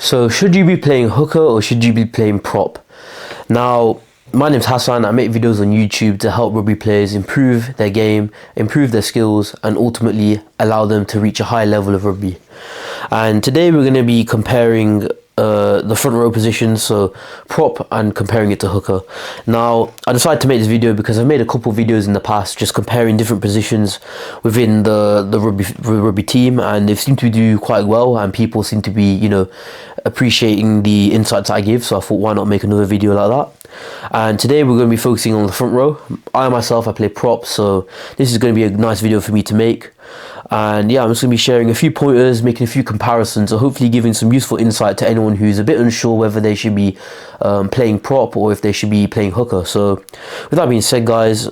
So should you be playing hooker or should you be playing prop? Now, my name's Hassan. I make videos on YouTube to help rugby players improve their game, improve their skills, and ultimately allow them to reach a high level of rugby. And today we're going to be comparing the front row positions, so prop, and comparing it to hooker. Now, I decided to make this video because I've made a couple of videos in the past just comparing different positions within the rugby team, and they seem to do quite well, and people seem to be, appreciating the insights I give. So I thought, why not make another video like that? And today we're going to be focusing on the front row. I play prop, so this is going to be a nice video for me to make. And yeah, I'm just going to be sharing a few pointers, making a few comparisons, so hopefully giving some useful insight to anyone who's a bit unsure whether they should be playing prop or if they should be playing hooker. So with that being said, guys,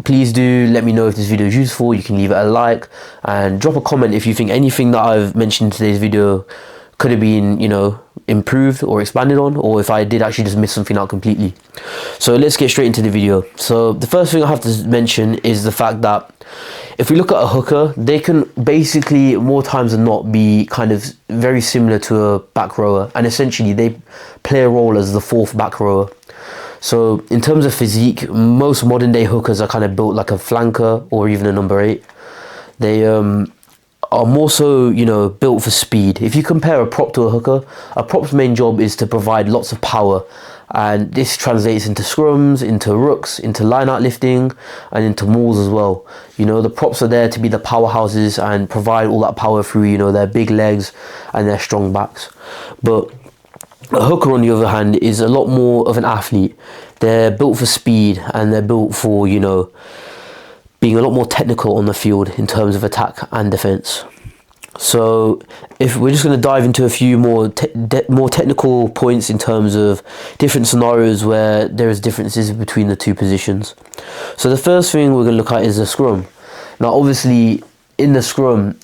please do let me know if this video is useful. You can leave it a like and drop a comment if you think anything that I've mentioned in today's video could have been, improved or expanded on, or if I did actually just miss something out completely. So let's get straight into the video. So the first thing I have to mention is the fact that if we look at a hooker, they can basically more times than not be kind of very similar to a back rower, and essentially they play a role as the fourth back rower. So in terms of physique, most modern day hookers are kind of built like a flanker or even a number 8. They are more so, built for speed. If you compare a prop to a hooker, a prop's main job is to provide lots of power, and this translates into scrums, into rucks, into line-out lifting, and into mauls as well. The props are there to be the powerhouses and provide all that power through, their big legs and their strong backs. But a hooker, on the other hand, is a lot more of an athlete. They're built for speed, and they're built for, being a lot more technical on the field in terms of attack and defense. So if we're just going to dive into a few more technical points in terms of different scenarios where there is differences between the two positions. So the first thing we're going to look at is the scrum. Now obviously in the scrum,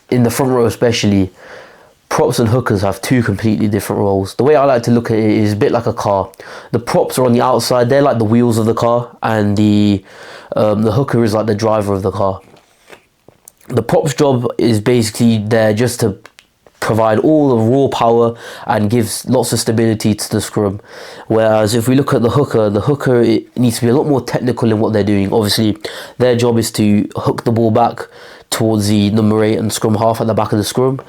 in the front row especially, props and hookers have two completely different roles. The way I like to look at it is a bit like a car. The props are on the outside, they're like the wheels of the car, and the hooker is like the driver of the car. The prop's job is basically there just to provide all the raw power and gives lots of stability to the scrum. Whereas if we look at the hooker, it needs to be a lot more technical in what they're doing. Obviously, their job is to hook the ball back towards the number 8 and scrum half at the back of the scrum,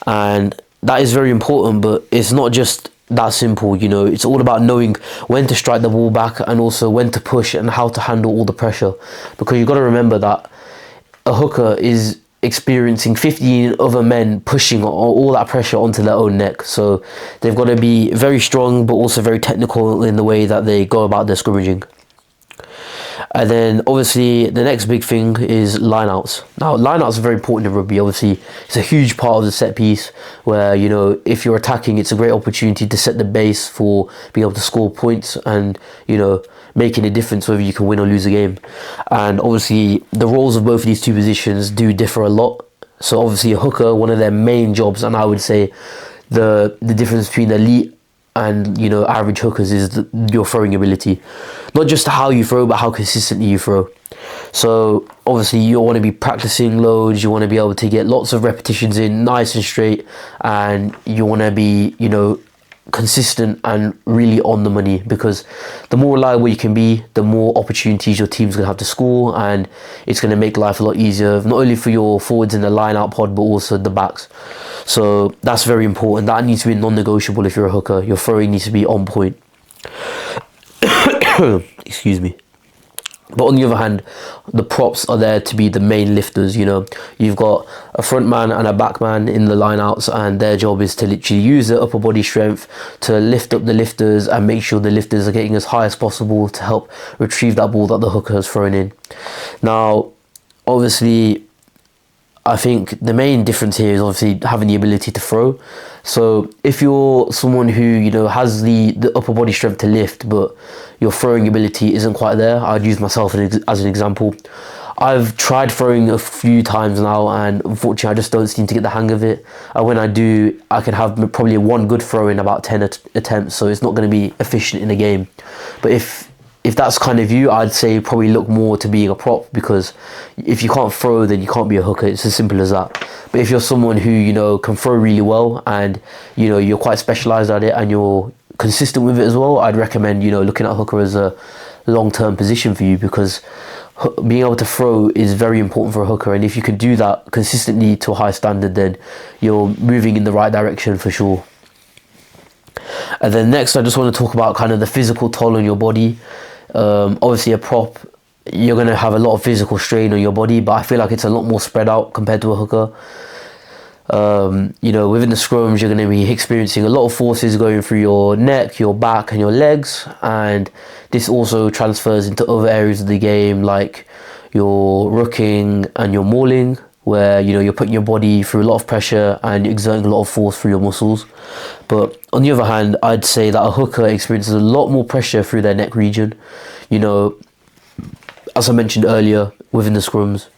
and that is very important. But it's not just that simple. It's all about knowing when to strike the ball back and also when to push and how to handle all the pressure, because you've got to remember that a hooker is experiencing 15 other men pushing all that pressure onto their own neck. So they've got to be very strong but also very technical in the way that they go about their scrummaging. And then obviously the next big thing is lineouts. Now lineouts are very important in rugby. Obviously it's a huge part of the set piece where, if you're attacking, it's a great opportunity to set the base for being able to score points and, making a difference whether you can win or lose a game. And obviously the roles of both of these two positions do differ a lot. So obviously a hooker, one of their main jobs, and I would say the difference between elite and average hookers is your throwing ability. Not just how you throw, but how consistently you throw. So obviously you want to be practicing loads, you want to be able to get lots of repetitions in nice and straight, and you want to be consistent and really on the money, because the more reliable you can be, the more opportunities your team's going to have to score, and it's going to make life a lot easier, not only for your forwards in the line out pod but also the backs. So that's very important. That needs to be non-negotiable. If you're a hooker, your throwing needs to be on point. Excuse me. But on the other hand, the props are there to be the main lifters. You've got a front man and a back man in the lineouts, and their job is to literally use their upper body strength to lift up the lifters and make sure the lifters are getting as high as possible to help retrieve that ball that the hooker has thrown in. Now, obviously, I think the main difference here is obviously having the ability to throw. So if you're someone who has the upper body strength to lift, but your throwing ability isn't quite there, I'd use myself as an example. I've tried throwing a few times now, and unfortunately I just don't seem to get the hang of it. And when I do, I can have probably one good throw in about 10 attempts, so it's not going to be efficient in a game. But if if that's kind of you, I'd say probably look more to being a prop, because if you can't throw, then you can't be a hooker. It's as simple as that. But if you're someone who, you know, can throw really well, and, you know, you're quite specialized at it and you're consistent with it as well, I'd recommend, you know, looking at hooker as a long-term position for you, because being able to throw is very important for a hooker, and if you can do that consistently to a high standard, then you're moving in the right direction for sure. And then next, I just want to talk about kind of the physical toll on your body. Obviously a prop, you're going to have a lot of physical strain on your body, but I feel like it's a lot more spread out compared to a hooker. You know, within the scrums, you're going to be experiencing a lot of forces going through your neck, your back and your legs, and this also transfers into other areas of the game, like your rooking and your mauling, where, you know, you're putting your body through a lot of pressure and exerting a lot of force through your muscles. But on the other hand, I'd say that a hooker experiences a lot more pressure through their neck region. You know, as I mentioned earlier, within the scrums,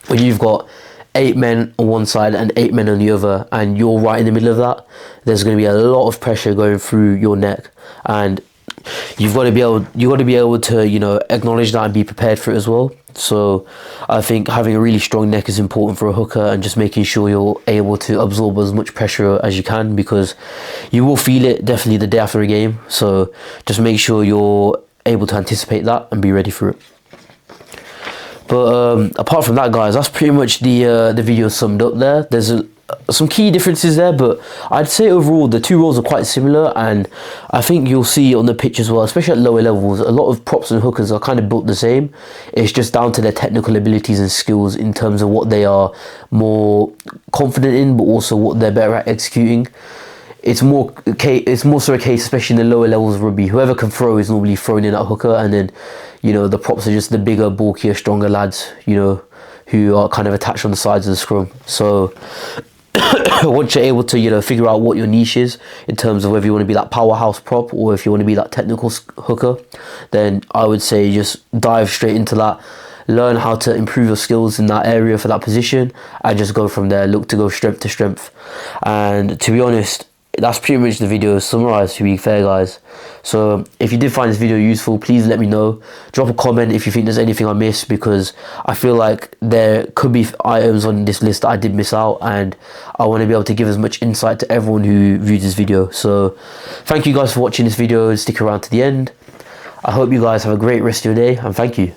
when you've got 8 men on one side and 8 men on the other, and you're right in the middle of that, there's going to be a lot of pressure going through your neck, and you've got to be able to, you know, acknowledge that and be prepared for it as well. So I think having a really strong neck is important for a hooker, and just making sure you're able to absorb as much pressure as you can, because you will feel it definitely the day after a game. So just make sure you're able to anticipate that and be ready for it. But apart from that, guys, that's pretty much the video summed up there. There's some key differences there, but I'd say overall the two roles are quite similar, and I think you'll see on the pitch as well, especially at lower levels, a lot of props and hookers are kind of built the same. It's just down to their technical abilities and skills in terms of what they are more confident in, but also what they're better at executing. It's more so a case, especially in the lower levels of rugby, whoever can throw is normally thrown in at hooker, and then, you know, the props are just the bigger, bulkier, stronger lads, you know, who are kind of attached on the sides of the scrum. So once you're able to, you know, figure out what your niche is in terms of whether you want to be that powerhouse prop or if you want to be that technical hooker, then I would say just dive straight into that, learn how to improve your skills in that area for that position, and just go from there. Look to go strength to strength. And to be honest, that's pretty much the video summarized, to be fair, guys. So if you did find this video useful, please let me know. Drop a comment if you think there's anything I missed, because I feel like there could be items on this list that I did miss out, and I want to be able to give as much insight to everyone who viewed this video. So thank you guys for watching this video and stick around to the end. I hope you guys have a great rest of your day, and thank you.